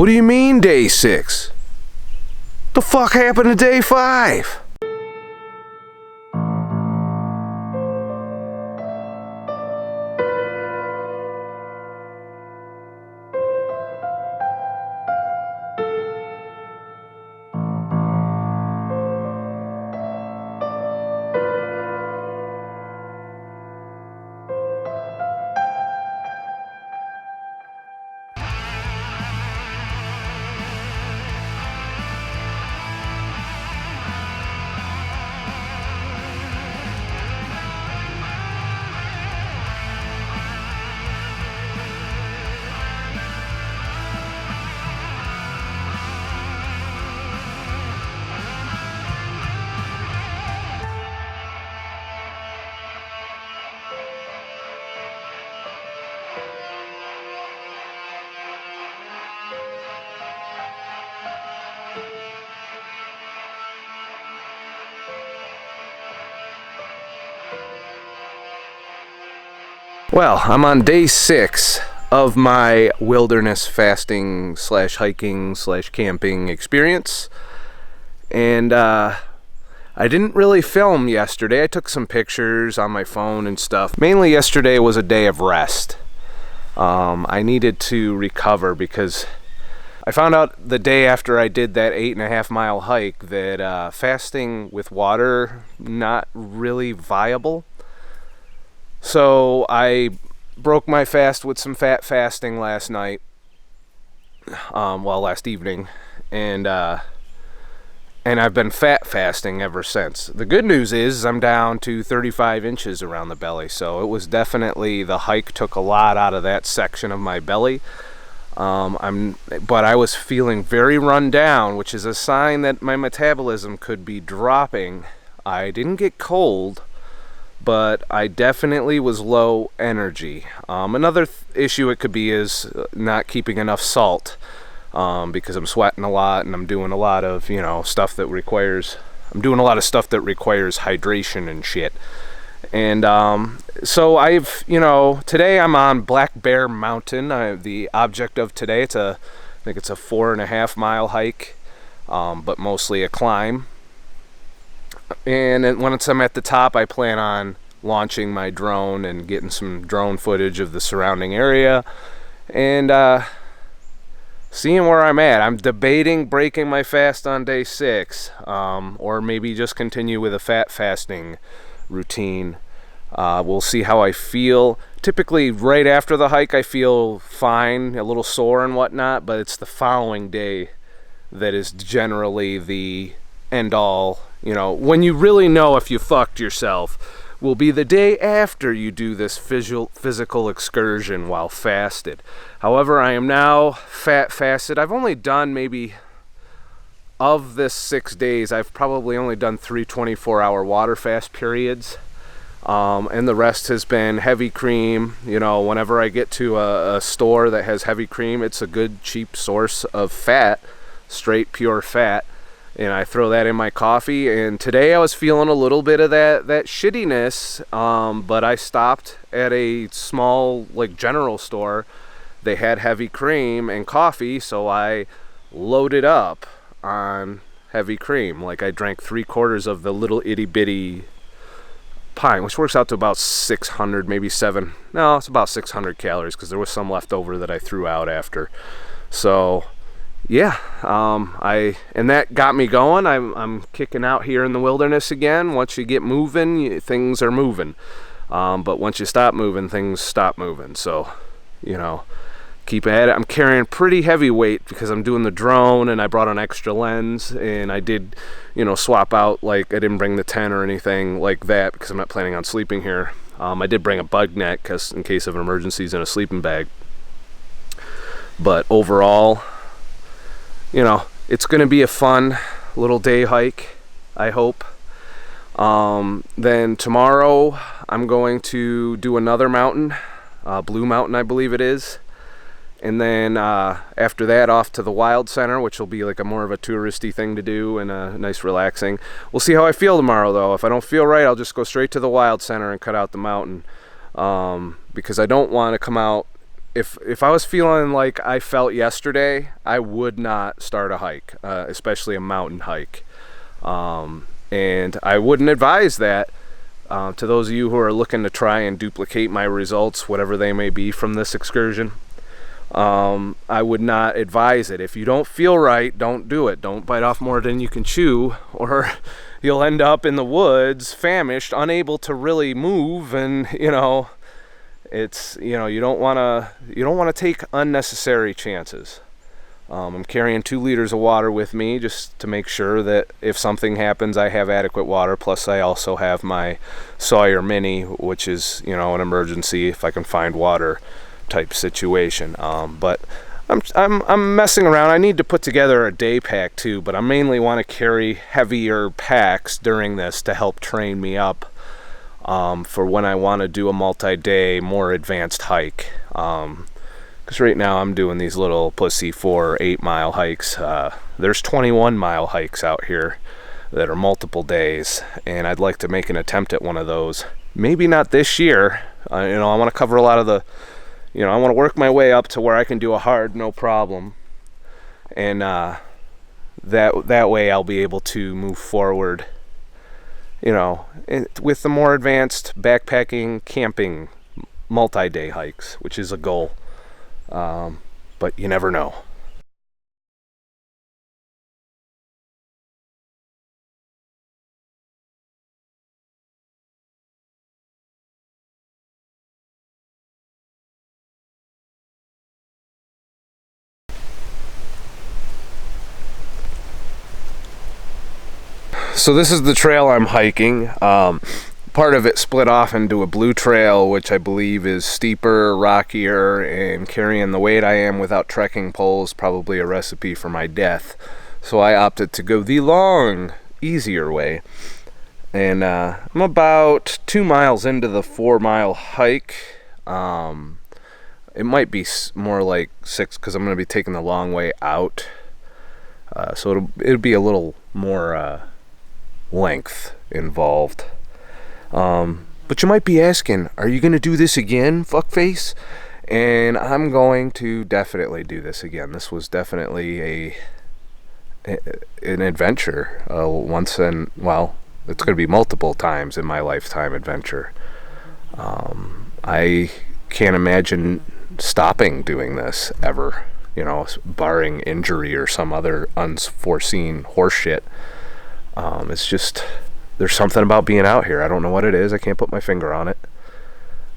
What do you mean day 6? The fuck happened to day 5? Well, I'm on day 6 of my wilderness fasting slash hiking slash camping experience, and I didn't really film yesterday. I took some pictures on my phone and stuff. Mainly yesterday was a day of rest. I needed to recover because I found out the day after I did that 8.5 mile hike that fasting with water not really viable. So I broke my fast with some fat fasting last night, last evening, and I've been fat fasting ever since. The good news is I'm down to 35 inches around the belly, so it was definitely, the hike took a lot out of that section of my belly. But I was feeling very run down, which is a sign that my metabolism could be dropping. I didn't get cold, but I definitely was low energy. Another issue it could be is not keeping enough salt, because I'm sweating a lot and I'm doing a lot of, stuff that requires hydration and shit. And so today I'm on Black Bear Mountain. The object of today, I think it's a 4.5 mile hike, but mostly a climb. And then once I'm at the top, I plan on launching my drone and getting some drone footage of the surrounding area and seeing where I'm at. I'm debating breaking my fast on day 6, or maybe just continue with a fat fasting routine. We'll see how I feel. Typically right after the hike I feel fine, a little sore and whatnot, but it's the following day that is generally the end all. When you really know if you fucked yourself will be the day after you do this physical excursion while fasted. However, I am now fat fasted. I've only done maybe, of this 6 days, I've probably only done 3 24-hour water fast periods. And the rest has been heavy cream. Whenever I get to a store that has heavy cream, it's a good cheap source of fat, straight pure fat. And I throw that in my coffee. And today I was feeling a little bit of that shittiness, but I stopped at a small general store. They had heavy cream and coffee, so I loaded up on heavy cream. I drank 3/4 of the little itty bitty pint, which works out to about 600, maybe it's about 600 calories, because there was some left over that I threw out after. So yeah, and that got me going. I'm kicking out here in the wilderness again. Once you get moving, things are moving. But once you stop moving, things stop moving. So, keep at it. I'm carrying pretty heavy weight because I'm doing the drone, and I brought an extra lens, and I did, swap out, I didn't bring the tent or anything like that because I'm not planning on sleeping here. I did bring a bug net in case of emergencies in a sleeping bag. But overall, it's going to be a fun little day hike, I hope. Then tomorrow I'm going to do another mountain, Blue Mountain I believe it is. And then after that off to the Wild Center, which will be more of a touristy thing to do and a nice relaxing. We'll see how I feel tomorrow though. If I don't feel right, I'll just go straight to the Wild Center and cut out the mountain, because I don't want to come out if I was feeling like I felt yesterday, I would not start a hike, especially a mountain hike. And I wouldn't advise that to those of you who are looking to try and duplicate my results, whatever they may be from this excursion. I would not advise it. If you don't feel right, don't do it. Don't bite off more than you can chew, or you'll end up in the woods, famished, unable to really move, and it's you don't want to take unnecessary chances. I'm carrying 2 liters of water with me just to make sure that if something happens, I have adequate water. Plus, I also have my Sawyer Mini, which is an emergency if I can find water type situation. But I'm messing around. I need to put together a day pack too, but I mainly want to carry heavier packs during this to help train me up for when I want to do a multi-day, more advanced hike. Because right now I'm doing these little pussy 4 or 8 mile hikes. There's 21 mile hikes out here that are multiple days, and I'd like to make an attempt at one of those. Maybe not this year. I want to cover a lot of the, I want to work my way up to where I can do a hard no problem, and that way I'll be able to move forward, with the more advanced backpacking, camping, multi-day hikes, which is a goal. But you never know. So this is the trail I'm hiking. Part of it split off into a blue trail, which I believe is steeper, rockier, and carrying the weight I am without trekking poles, probably a recipe for my death. So I opted to go the long, easier way. And I'm about 2 miles into the 4 mile hike. It might be more like 6 because I'm going to be taking the long way out. So it'll be a little more length involved. But you might be asking, are you going to do this again, fuckface? And I'm going to definitely do this again. This was definitely an adventure. It's going to be multiple times in my lifetime adventure. I can't imagine stopping doing this ever, barring injury or some other unforeseen horseshit. It's just, there's something about being out here. I don't know what it is. I can't put my finger on it.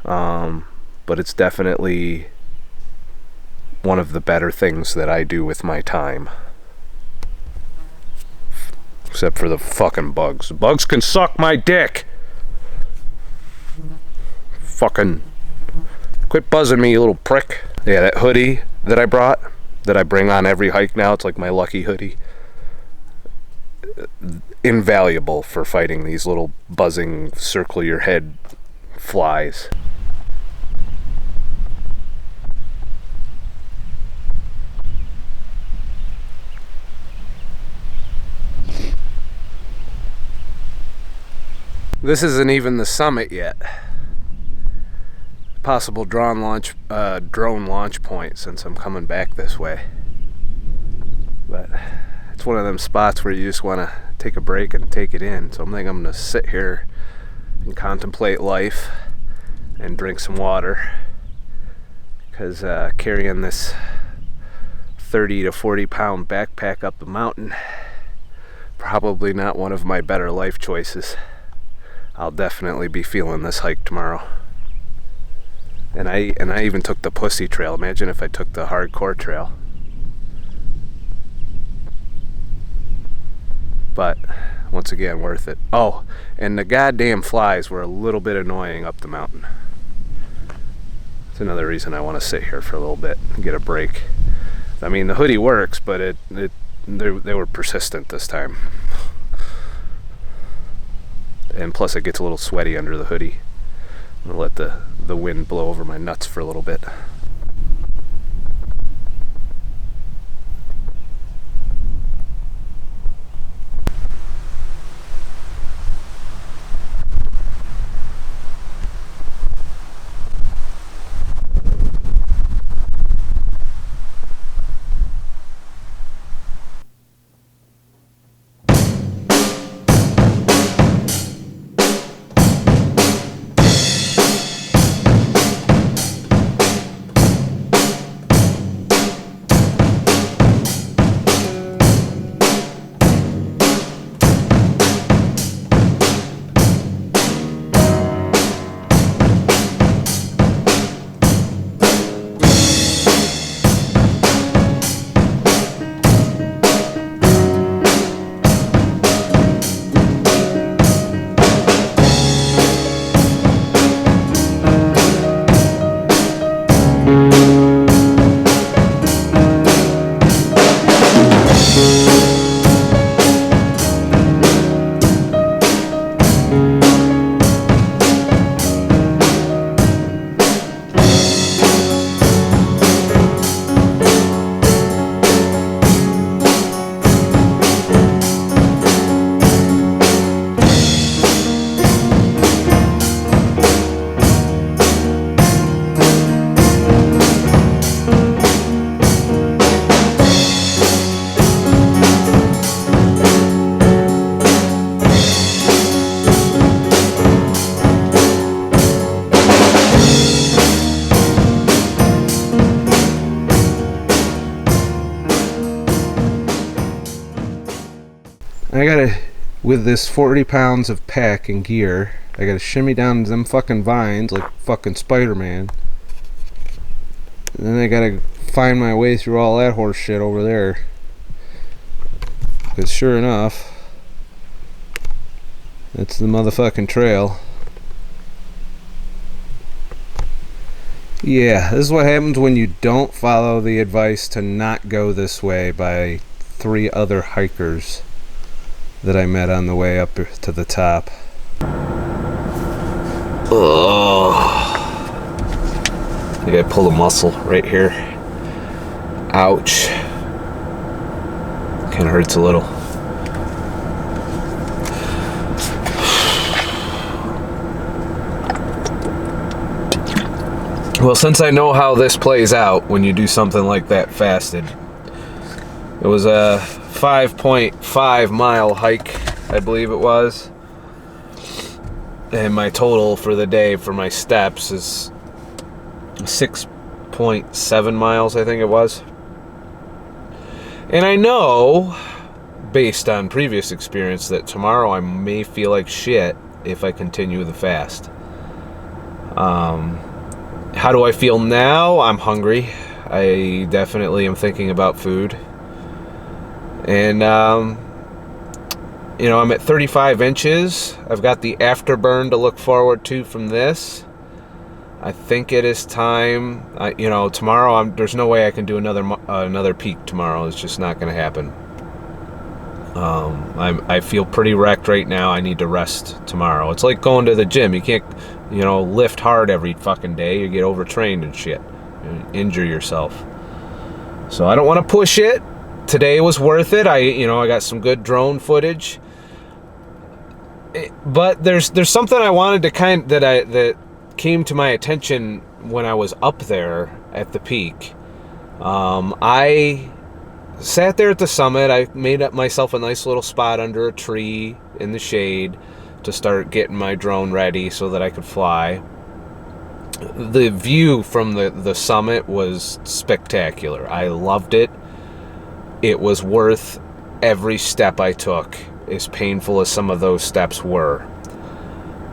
But it's definitely one of the better things that I do with my time. Except for the fucking bugs. The bugs can suck my dick. Fucking quit buzzing me, you little prick. Yeah, that hoodie that I brought, that I bring on every hike now, it's like my lucky hoodie. Invaluable for fighting these little buzzing, circle your head flies. This isn't even the summit yet. Possible drone launch point since I'm coming back this way. But it's one of them spots where you just want to take a break and take it in. So I'm thinking I'm going to sit here and contemplate life and drink some water. Because carrying this 30 to 40 pound backpack up the mountain, probably not one of my better life choices. I'll definitely be feeling this hike tomorrow. And I even took the pussy trail. Imagine if I took the hardcore trail. But once again, worth it. Oh, and the goddamn flies were a little bit annoying up the mountain. It's another reason I want to sit here for a little bit and get a break. I mean, the hoodie works, but they were persistent this time. And plus it gets a little sweaty under the hoodie. I'm gonna let the wind blow over my nuts for a little bit. I gotta, with this 40 pounds of pack and gear, I gotta shimmy down them fucking vines like fucking Spider-Man. And then I gotta find my way through all that horse shit over there. Because sure enough, that's the motherfucking trail. Yeah, this is what happens when you don't follow the advice to not go this way by 3 other hikers that I met on the way up to the top. Oh, I think I pulled a muscle right here. Ouch. Kind of hurts a little. Well, since I know how this plays out when you do something like that fasted, it was a 5.5 mile hike, I believe it was. And my total for the day for my steps is 6.7 miles, I think it was. And I know, based on previous experience, that tomorrow I may feel like shit if I continue the fast. How do I feel now? I'm hungry. I definitely am thinking about food. And, you know, I'm at 35 inches. I've got the afterburn to look forward to from this. I think it is time. You know, tomorrow, there's no way I can do another peak tomorrow. It's just not going to happen. I feel pretty wrecked right now. I need to rest tomorrow. It's like going to the gym. You can't, you know, lift hard every fucking day. You get overtrained and shit. You injure yourself. So I don't want to push it. Today was worth it. I got some good drone footage. But there's something I wanted to that came to my attention when I was up there at the peak. I sat there at the summit. I made up myself a nice little spot under a tree in the shade to start getting my drone ready so that I could fly. The view from the summit was spectacular. I loved it. It was worth every step I took, as painful as some of those steps were.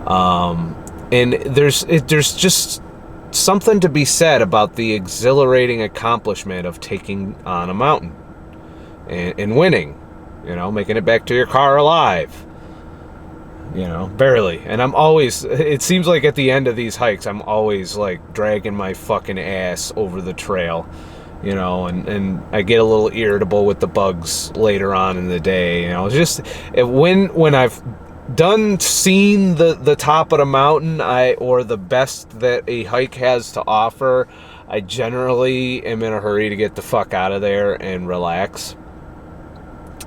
And there's just something to be said about the exhilarating accomplishment of taking on a mountain and winning, you know, making it back to your car alive, you know, barely. And it seems like at the end of these hikes, I'm always like dragging my fucking ass over the trail, you know, and I get a little irritable with the bugs later on in the day, you know. It's just when I've seen the top of the mountain, or the best that a hike has to offer, I generally am in a hurry to get the fuck out of there and relax.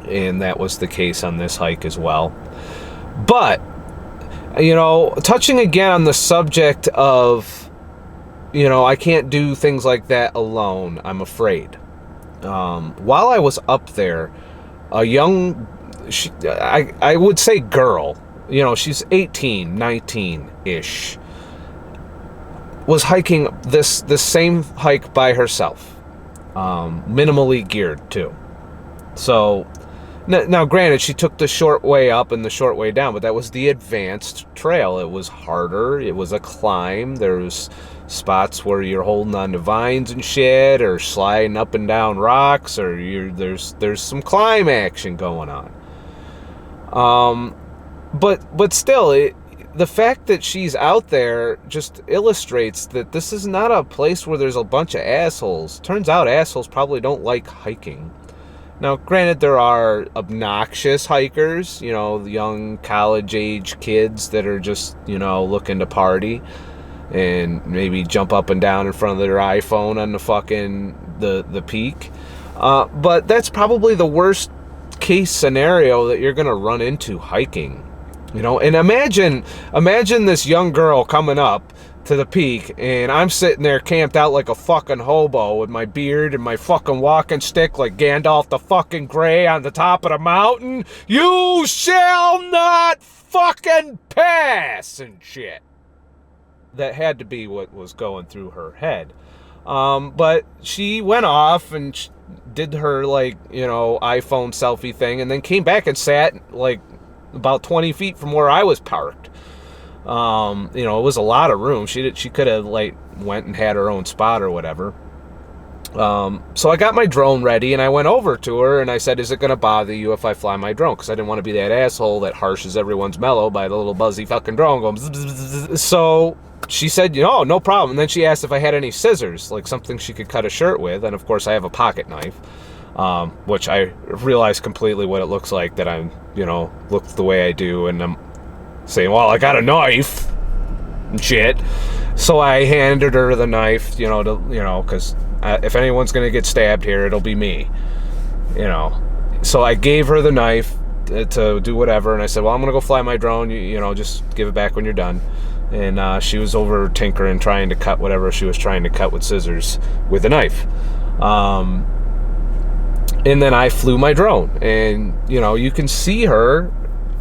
And that was the case on this hike as well. But, you know, touching again on the subject of, you know, I can't do things like that alone, I'm afraid. While I was up there, a young, I would say girl, you know, she's 18, 19-ish, was hiking this same hike by herself, minimally geared too. So, now granted, she took the short way up and the short way down, but that was the advanced trail. It was harder, it was a climb, there was spots where you're holding on to vines and shit, or sliding up and down rocks, or there's some climb action going on. But still, the fact that she's out there just illustrates that this is not a place where there's a bunch of assholes. Turns out assholes probably don't like hiking. Now, granted, there are obnoxious hikers, you know, the young college-age kids that are just, you know, looking to party and maybe jump up and down in front of their iPhone on the fucking the peak. But that's probably the worst case scenario that you're gonna run into hiking, you know. And imagine this young girl coming up to the peak, and I'm sitting there camped out like a fucking hobo with my beard and my fucking walking stick like Gandalf the fucking Grey on the top of the mountain. You shall not fucking pass and shit. That had to be what was going through her head. But she went off and did her, like, you know, iPhone selfie thing, and then came back and sat like about 20 feet from where I was parked. You know, it was a lot of room. She could have like went and had her own spot or whatever. So I got my drone ready and I went over to her and I said, "Is it going to bother you if I fly my drone?" Because I didn't want to be that asshole that harshes everyone's mellow by the little buzzy fucking drone going bzz, bzz, bzz. So she said, "You know, no problem." And then she asked if I had any scissors, like something she could cut a shirt with. And of course I have a pocket knife, which I realized completely what it looks like that I'm, you know, look the way I do. And I'm saying, "Well, I got a knife and shit." So I handed her the knife, you know, because if anyone's going to get stabbed here, it'll be me, you know. So I gave her the knife to do whatever, and I said, "Well, I'm going to go fly my drone, you know, just give it back when you're done." And she was over tinkering, trying to cut whatever she was trying to cut with scissors with a knife. And then I flew my drone, and, you know, you can see her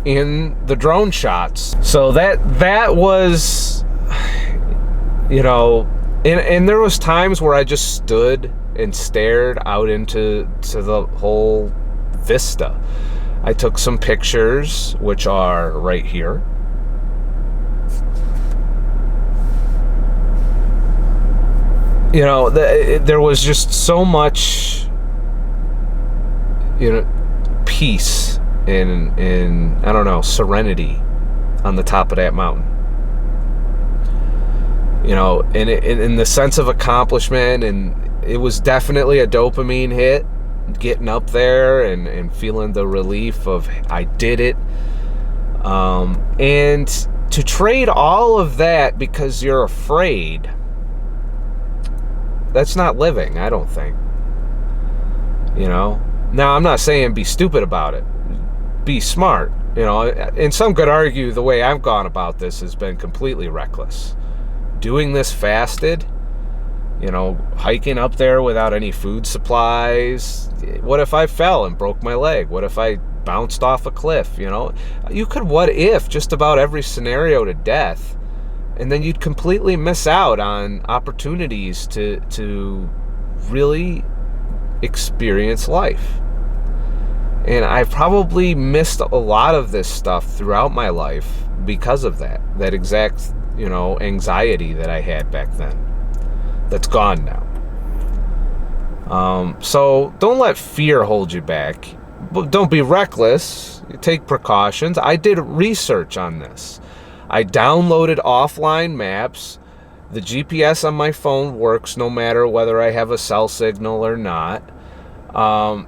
in the drone shots. So that was, you know, and there was times where I just stood and stared out into the whole vista. I took some pictures, which are right here. You know, there was just so much, you know, peace and I don't know, serenity on the top of that mountain. You know, and in the sense of accomplishment, and it was definitely a dopamine hit, getting up there and feeling the relief of I did it. And to trade all of that because you're afraid, that's not living, I don't think. You know? Now, I'm not saying be stupid about it. Be smart. You know, and some could argue the way I've gone about this has been completely reckless. Doing this fasted, you know, hiking up there without any food supplies. What if I fell and broke my leg? What if I bounced off a cliff? You know, you could what if just about every scenario to death, and then you'd completely miss out on opportunities to really experience life. And I've probably missed a lot of this stuff throughout my life because of that exact, you know, anxiety that I had back then. That's gone now. So don't let fear hold you back. But don't be reckless. Take precautions. I did research on this. I downloaded offline maps. The GPS on my phone works no matter whether I have a cell signal or not.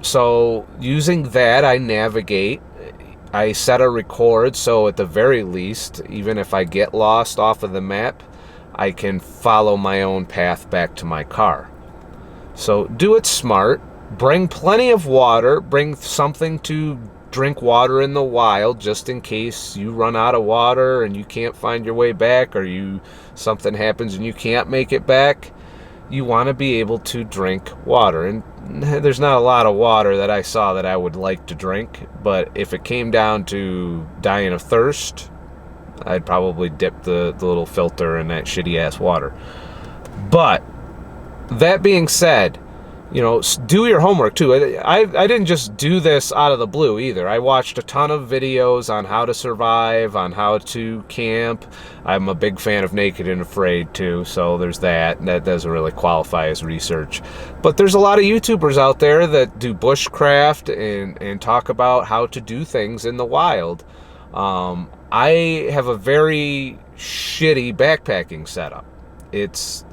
So using that, I navigate. I set a record, so at the very least, even if I get lost off of the map, I can follow my own path back to my car. So do it smart. Bring plenty of water. Bring something to drink water in the wild, just in case you run out of water and you can't find your way back, or something happens and you can't make it back. You want to be able to drink water. And there's not a lot of water that I saw that I would like to drink, but if it came down to dying of thirst, I'd probably dip the little filter in that shitty ass water. But that being said, you know, do your homework too. I didn't just do this out of the blue either. I watched a ton of videos on how to survive, on how to camp. I'm a big fan of Naked and Afraid too, so there's that. That doesn't really qualify as research. But there's a lot of YouTubers out there that do bushcraft and talk about how to do things in the wild. I have a very shitty backpacking setup. It's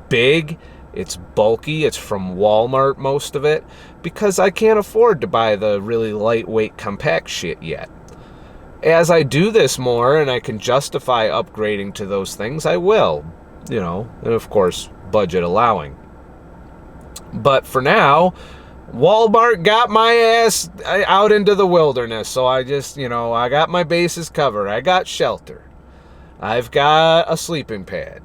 big. It's bulky. It's from Walmart, most of it, because I can't afford to buy the really lightweight compact shit yet. As I do this more and I can justify upgrading to those things, I will, and of course, budget allowing. But for now, Walmart got my ass out into the wilderness, so I just, I got my bases covered. I got shelter. I've got a sleeping pad.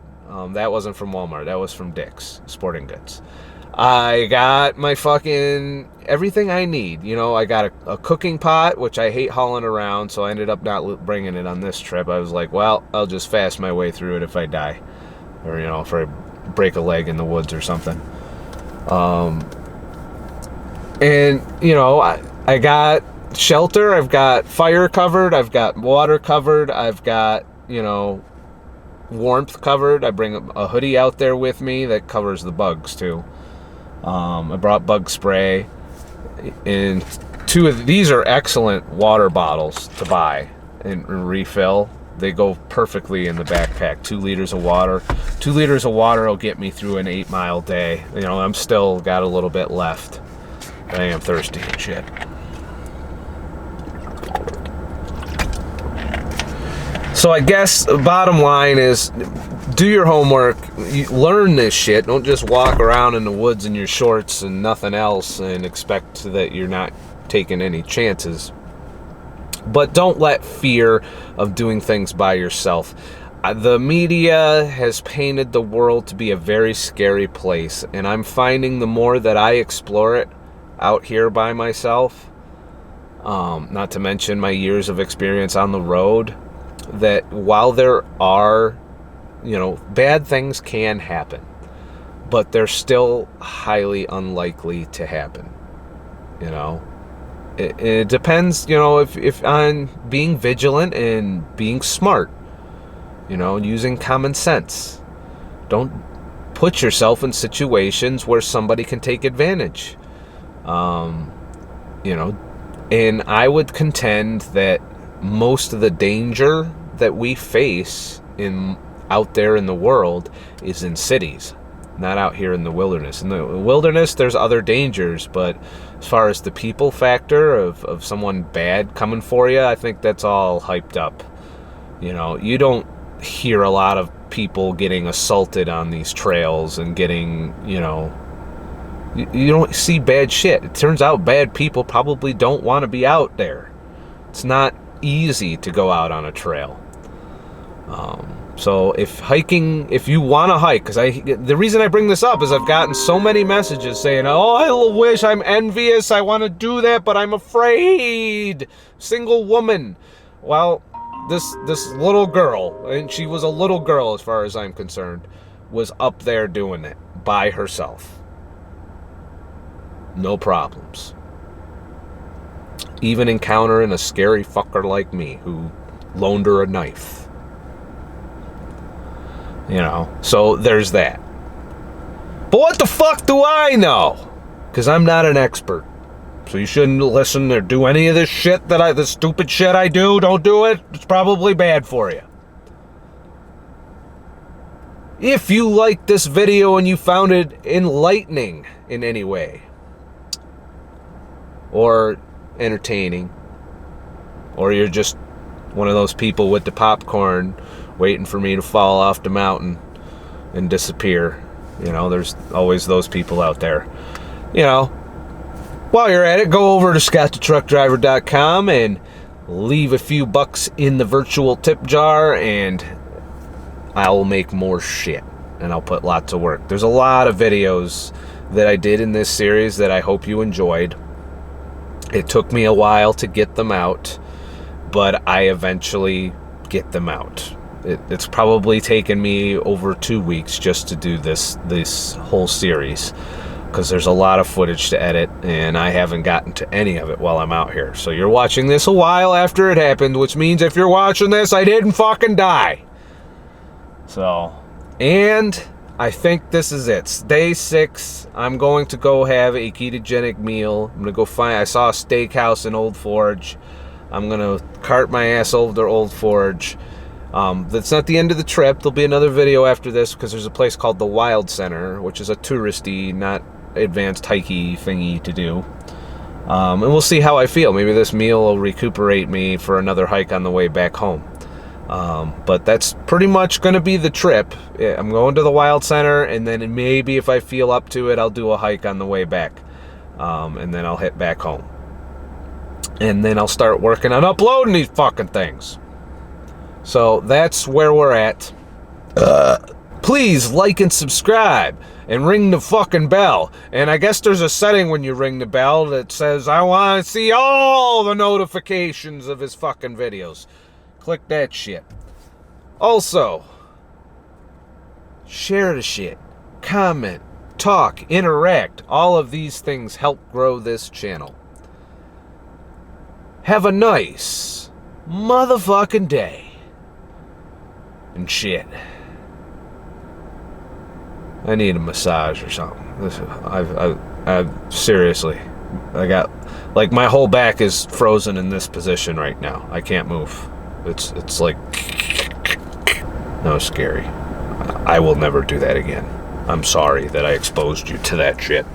That wasn't from Walmart. That was from Dick's Sporting Goods. I got my fucking everything I need. I got a cooking pot, which I hate hauling around, so I ended up not bringing it on this trip. I was like, well, I'll just fast my way through it if I die. Or, if I break a leg in the woods or something. And, I got shelter, I've got fire covered, I've got water covered, I've got, warmth covered. I bring a hoodie out there with me that covers the bugs, too. I brought bug spray. And two of these are excellent water bottles to buy and refill. They go perfectly in the backpack. 2 liters of water. 2 liters of water will get me through an 8-mile day. I'm still got a little bit left. I am thirsty and shit. So I guess the bottom line is, do your homework. Learn this shit. Don't just walk around in the woods in your shorts and nothing else and expect that you're not taking any chances. But don't let fear of doing things by yourself. The media has painted the world to be a very scary place, and I'm finding the more that I explore it out here by myself, not to mention my years of experience on the road, that while there are, bad things can happen, but they're still highly unlikely to happen. It depends, if on being vigilant and being smart, using common sense. Don't put yourself in situations where somebody can take advantage. And I would contend that most of the danger that we face out there in the world is in cities, not out here in the wilderness. In the wilderness, there's other dangers, but as far as the people factor of someone bad coming for you, I think that's all hyped up. You don't hear a lot of people getting assaulted on these trails and getting, you don't see bad shit. It turns out bad people probably don't want to be out there. It's not easy to go out on a trail. So if you want to hike, because the reason I bring this up is I've gotten so many messages saying, oh, I wish, I'm envious, I want to do that, but I'm afraid. Single woman. Well, this little girl, and she was a little girl as far as I'm concerned, was up there doing it by herself. No problems. Even encountering a scary fucker like me who loaned her a knife. So there's that. But what the fuck do I know? Because I'm not an expert. So you shouldn't listen or do any of this shit the stupid shit I do. Don't do it. It's probably bad for you. If you liked this video and you found it enlightening in any way, or entertaining, or you're just one of those people with the popcorn waiting for me to fall off the mountain and disappear, there's always those people out there. While you're at it, go over to ScottTheTruckDriver.com and leave a few bucks in the virtual tip jar, and I'll make more shit, and I'll put lots of work. There's a lot of videos that I did in this series that I hope you enjoyed. It took me a while to get them out, but I eventually get them out. It's probably taken me over 2 weeks just to do this whole series, because there's a lot of footage to edit, and I haven't gotten to any of it while I'm out here. So you're watching this a while after it happened, which means if you're watching this, I didn't fucking die. So, and I think this is it. Day 6, I'm going to go have a ketogenic meal. I'm going to go I saw a steakhouse in Old Forge. I'm going to cart my ass over to Old Forge. That's not the end of the trip. There'll be another video after this because there's a place called the Wild Center, which is a touristy, not advanced hikey thingy to do. And we'll see how I feel. Maybe this meal will recuperate me for another hike on the way back home. But that's pretty much going to be the trip. I'm going to the Wild Center, and then maybe if I feel up to it, I'll do a hike on the way back. And then I'll head back home. And then I'll start working on uploading these fucking things. So that's where we're at. Please like and subscribe and ring the fucking bell. And I guess there's a setting when you ring the bell that says, I want to see all the notifications of his fucking videos. Click that shit. Also, share the shit. Comment, talk, interact. All of these things help grow this channel. Have a nice motherfucking day. And shit. I need a massage or something. I've seriously, I got, like, my whole back is frozen in this position right now. I can't move. It's like, no, scary. I will never do that again. I'm sorry that I exposed you to that shit.